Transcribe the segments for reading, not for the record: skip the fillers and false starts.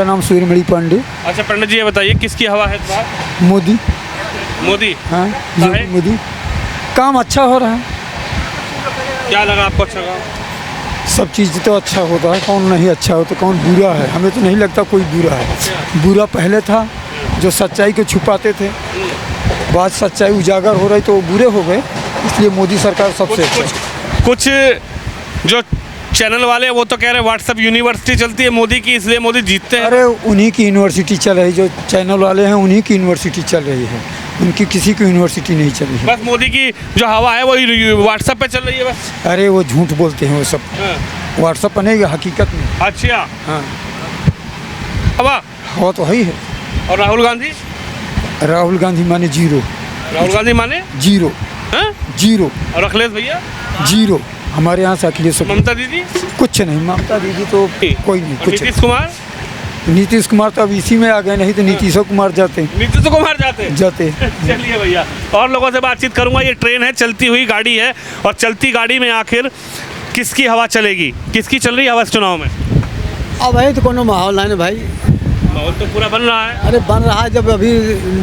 मेरा नाम सूर्यमणि पांडे। अच्छा पंडित जी, ये बताइए किसकी हवा है इस बार? मोदी। मोदी। हाँ, काहे? मोदी काम अच्छा हो रहा है। क्या लगा आपको अच्छा काम? सब चीज़ तो अच्छा होता है, कौन नहीं अच्छा हो तो कौन बुरा है। हमें तो नहीं लगता कोई बुरा है। बुरा पहले था जो सच्चाई को छुपाते थे, बाद सच्चाई उजागर हो रही तो वो बुरे हो गए। इसलिए मोदी सरकार सबसे कुछ जो चैनल वाले हैं वो तो कह रहे हैं व्हाट्सएप यूनिवर्सिटी चलती है मोदी की, इसलिए मोदी जीतते हैं। अरे उन्हीं की यूनिवर्सिटी चल रही, जो चैनल वाले हैं उन्हीं की यूनिवर्सिटी चल रही है, उनकी किसी की यूनिवर्सिटी नहीं चल रही है। बस मोदी की जो हवा है वो व्हाट्सएप पे चल रही है बस। अरे वो झूठ बोलते हैं वो सब, हाँ। व्हाट्सएप पर नहीं, हकीकत में। अच्छा हाँ, हवा। हवा तो है ही है। और राहुल गांधी? राहुल गांधी माने जीरो। राहुल गांधी माने जीरो। हाँ? जीरो। और अखिलेश भैया? जीरो। हमारे यहाँ से अखिलेश ममता दीदी? कुछ नहीं। ममता दीदी तो कोई नहीं, और कुछ नीतीश कुमार? नीतीश कुमार तो अब इसी में आ गए, नहीं तो नीतीश कुमार जाते नीतीश कुमार जाते जाते। चलिए भैया, और लोगों से बातचीत करूंगा। ये ट्रेन है, चलती हुई गाड़ी है, और चलती गाड़ी में आखिर किसकी हवा चलेगी? किसकी चल रही है हवा इस चुनाव में? अब भाई तो कोनो माहौल है भाई। माहौल तो पूरा बन रहा है। अरे बन रहा है, जब अभी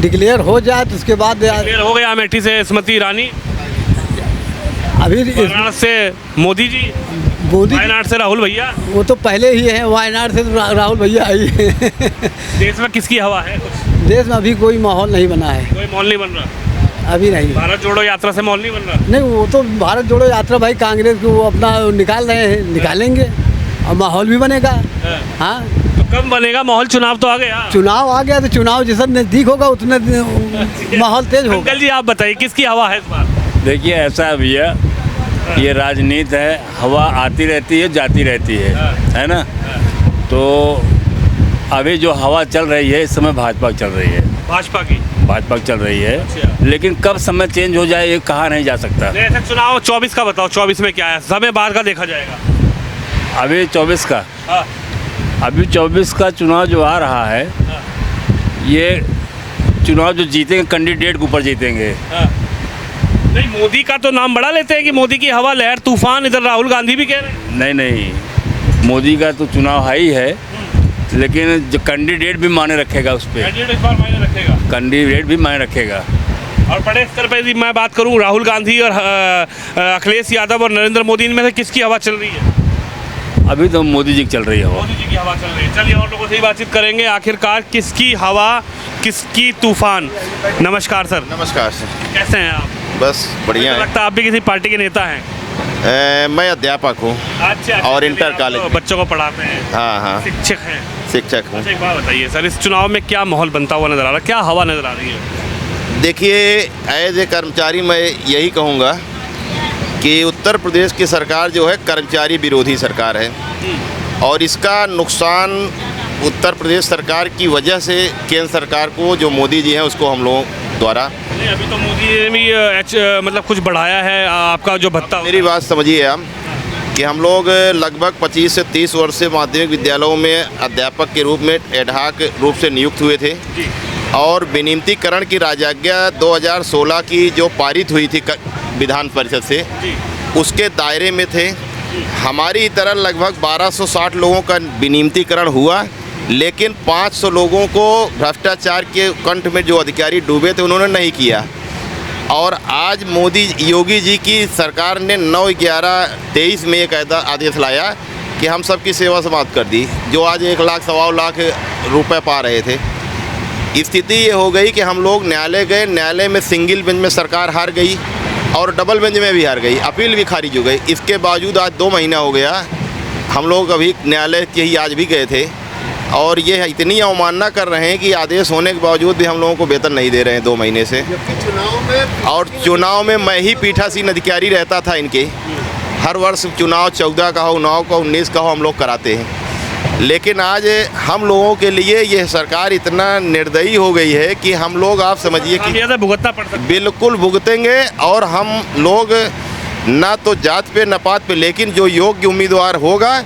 डिक्लेयर हो जाए तो उसके बाद क्लियर हो गया। अमेठी से स्मृति ईरानी, अभी वाराणसी से मोदी जी, मोदी, वायनाड से राहुल भैया। वो तो पहले ही है, वायनाड से तो राहुल भैया आई है। देश में किसकी हवा है? कुछ देश में अभी कोई माहौल नहीं बना है, कोई माहौल नहीं बन रहा। अभी नहीं। भारत जोड़ो यात्रा से माहौल नहीं बन रहा। नहीं, वो तो भारत जोड़ो यात्रा भाई कांग्रेस को वो अपना निकाल रहे हैं, निकालेंगे और माहौल भी बनेगा। हाँ, तो कब बनेगा माहौल? चुनाव तो आ गया। चुनाव आ गया तो चुनाव जितना नज़दीक होगा उतने माहौल तेज होगा। अंकल जी आप बताइए किसकी हवा है इस बार? देखिए ऐसा है भैया, ये राजनीति है, हवा आती रहती है जाती रहती है ना। तो अभी जो हवा चल रही है इस समय भाजपा की चल रही है। भाजपा की? भाजपा की चल रही है। अच्छा। लेकिन कब समय चेंज हो जाए ये कहा नहीं जा सकता। नहीं, ऐसा चुनाव 24 का बताओ, 24 में क्या है? समय बाद का देखा जाएगा। अभी 24 का, हाँ। अभी 24 का चुनाव जो आ रहा है, ये चुनाव जो जीतेंगे कैंडिडेट के ऊपर जीतेंगे। हाँ। नहीं, मोदी का तो नाम बड़ा लेते हैं कि मोदी की हवा लहर तूफान, इधर राहुल गांधी भी कह रहे हैं। नहीं नहीं, मोदी का तो चुनाव है ही है, लेकिन जो कैंडिडेट भी मायने रखेगा उस पर। कैंडिडेट इस बार मायने रखेगा। कैंडिडेट भी मायने रखेगा। और बड़े स्तर पर यदि मैं बात करूं, राहुल गांधी और अखिलेश यादव और नरेंद्र मोदी, इनमें से किसकी हवा चल रही है? अभी तो मोदी जी की चल रही है वो। मोदी जी की हवा चल रही है। चलिए और लोगों से ही बातचीत करेंगे, आखिरकार किसकी हवा, किसकी तूफान। नमस्कार सर। नमस्कार सर। कैसे हैं आप? बस बढ़िया मुझे है। लगता है आप भी किसी पार्टी के नेता हैं। मैं अध्यापक हूँ। अच्छा। और चलिए, इंटर आप कॉलेज तो में। बच्चों को पढ़ाते हैं। हाँ हाँ, शिक्षक हैं। शिक्षक हूँ। अच्छा, एक बात बताइए सर, इस चुनाव में क्या माहौल बनता हुआ नजर आ रहा है? क्या हवा नजर आ रही है? देखिए, एज ए कर्मचारी मैं यही कहूँगा कि उत्तर प्रदेश की सरकार जो है कर्मचारी विरोधी सरकार है, और इसका नुकसान उत्तर प्रदेश सरकार की वजह से केंद्र सरकार को, जो मोदी जी हैं, उसको हम लोगों द्वारा। नहीं, अभी तो मोदी ने भी मतलब कुछ बढ़ाया है आपका जो भत्ता। मेरी बात समझिए आप कि हम लोग लगभग 25 से 30 वर्ष से माध्यमिक विद्यालयों में अध्यापक के रूप में एडहाक रूप से नियुक्त हुए थे, और विनियमितीकरण की राजाज्ञा 2016 की जो पारित हुई थी विधान परिषद से, उसके दायरे में थे। हमारी तरह लगभग 1260 लोगों का विनियमितीकरण हुआ, लेकिन 500 लोगों को भ्रष्टाचार के कंठ में जो अधिकारी डूबे थे उन्होंने नहीं किया। और आज मोदी योगी जी की सरकार ने 9/11/23 में एक आदेश लाया कि हम सबकी सेवा समाप्त कर दी, जो आज 1 लाख 1.25 लाख रुपए पा रहे थे। स्थिति ये हो गई कि हम लोग न्यायालय गए, न्यायालय में सिंगल बेंच में सरकार हार गई और डबल बेंच में भी हार गई, अपील भी खारिज हो गई। इसके बावजूद आज 2 महीना हो गया, हम लोग अभी न्यायालय के ही आज भी गए थे, और ये इतनी अवमानना कर रहे हैं कि आदेश होने के बावजूद भी हम लोगों को वेतन नहीं दे रहे हैं 2 महीने से। और चुनाव में मैं ही पीठासीन अधिकारी रहता था इनके। हर वर्ष चुनाव 14 का हो, 9 का, 19 का हो, हम लोग कराते हैं। लेकिन आज हम लोगों के लिए यह सरकार इतना निर्दयी हो गई है कि हम लोग, आप समझिए कि भुगतना पड़ सकता है। बिल्कुल भुगतेंगे। और हम लोग ना तो जात पे न पात पे, लेकिन जो योग्य उम्मीदवार होगा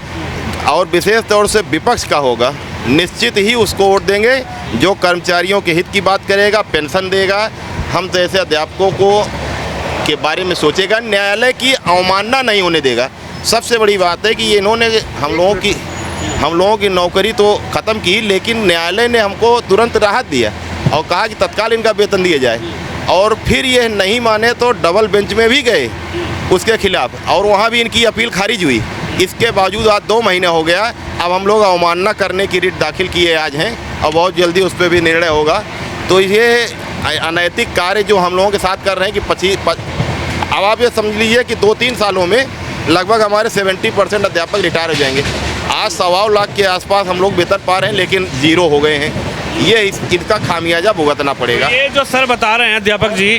और विशेष तौर से विपक्ष का होगा, निश्चित ही उसको वोट देंगे, जो कर्मचारियों के हित की बात करेगा, पेंशन देगा, हम तो ऐसे अध्यापकों को के बारे में सोचेगा, न्यायालय की अवमानना नहीं होने देगा। सबसे बड़ी बात है कि ये इन्होंने हम लोगों की हम लोगों की नौकरी तो ख़त्म की, लेकिन न्यायालय ने हमको तुरंत राहत दिया और कहा कि तत्काल इनका वेतन दिया जाए। और फिर ये नहीं माने तो डबल बेंच में भी गए उसके खिलाफ, और वहाँ भी इनकी अपील खारिज हुई। इसके बावजूद आज 2 महीने हो गया, अब हम लोग अवमानना करने की रिट दाखिल किए आज हैं और बहुत जल्दी उस पर भी निर्णय होगा। तो ये अनैतिक कार्य जो हम लोगों के साथ कर रहे हैं कि अब आप ये समझ लीजिए कि 2-3 सालों में लगभग हमारे 70% अध्यापक रिटायर हो जाएंगे। आज 1.25 लाख के आसपास हम लोग वेतन पा रहे हैं, लेकिन जीरो हो गए हैं। ये इसका खामियाजा भुगतना पड़ेगा। ये जो सर बता रहे हैं अध्यापक जी,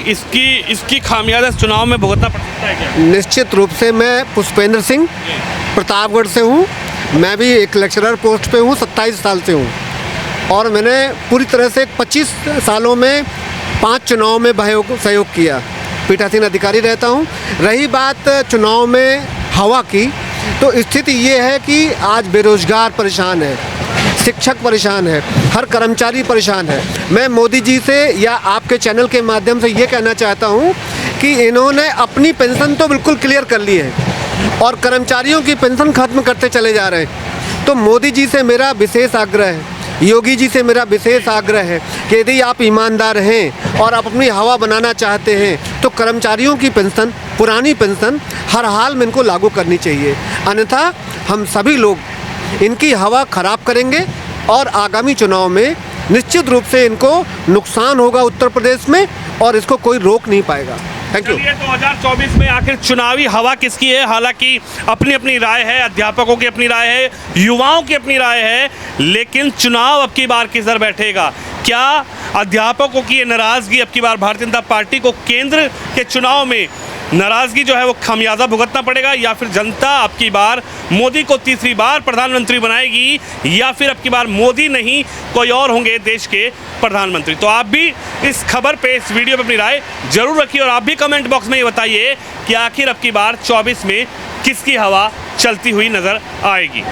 इसकी खामियाजा चुनाव में भुगतना पड़ सकता है क्या? निश्चित रूप से। मैं पुष्पेंद्र सिंह प्रतापगढ़ से हूँ। मैं भी एक लेक्चरर पोस्ट पे हूँ, 27 साल से हूँ, और मैंने पूरी तरह से 25 सालों में 5 चुनाव में सहयोग किया। पीठासीन अधिकारी रहता हूँ। रही बात चुनाव में हवा की, तो स्थिति ये है कि आज बेरोजगार परेशान है, शिक्षक परेशान है, हर कर्मचारी परेशान है। मैं मोदी जी से या आपके चैनल के माध्यम से ये कहना चाहता हूँ कि इन्होंने अपनी पेंशन तो बिल्कुल क्लियर कर ली है और कर्मचारियों की पेंशन खत्म करते चले जा रहे हैं। तो मोदी जी से मेरा विशेष आग्रह है, योगी जी से मेरा विशेष आग्रह है कि यदि आप ईमानदार हैं और आप अपनी हवा बनाना चाहते हैं तो कर्मचारियों की पेंशन, पुरानी पेंशन हर हाल में इनको लागू करनी चाहिए। अन्यथा हम सभी लोग इनकी हवा ख़राब करेंगे और आगामी चुनाव में निश्चित रूप से इनको नुकसान होगा उत्तर प्रदेश में, और इसको कोई रोक नहीं पाएगा। Thank you. 2024 में आखिर चुनावी हवा किसकी है? हालांकि अपनी अपनी राय है, अध्यापकों की अपनी राय है, युवाओं की अपनी राय है, लेकिन चुनाव अब की बार किस दर बैठेगा? क्या अध्यापकों की ये नाराज़गी अब की बार भारतीय जनता पार्टी को केंद्र के चुनाव में नाराज़गी जो है वो खामियाजा भुगतना पड़ेगा, या फिर जनता अब की बार मोदी को तीसरी बार प्रधानमंत्री बनाएगी, या फिर अब की बार मोदी नहीं कोई और होंगे देश के प्रधानमंत्री? तो आप भी इस खबर पे, इस वीडियो पे अपनी राय जरूर रखिए और आप भी कमेंट बॉक्स में ये बताइए कि आखिर अब की बार 24 में किसकी हवा चलती हुई नज़र आएगी।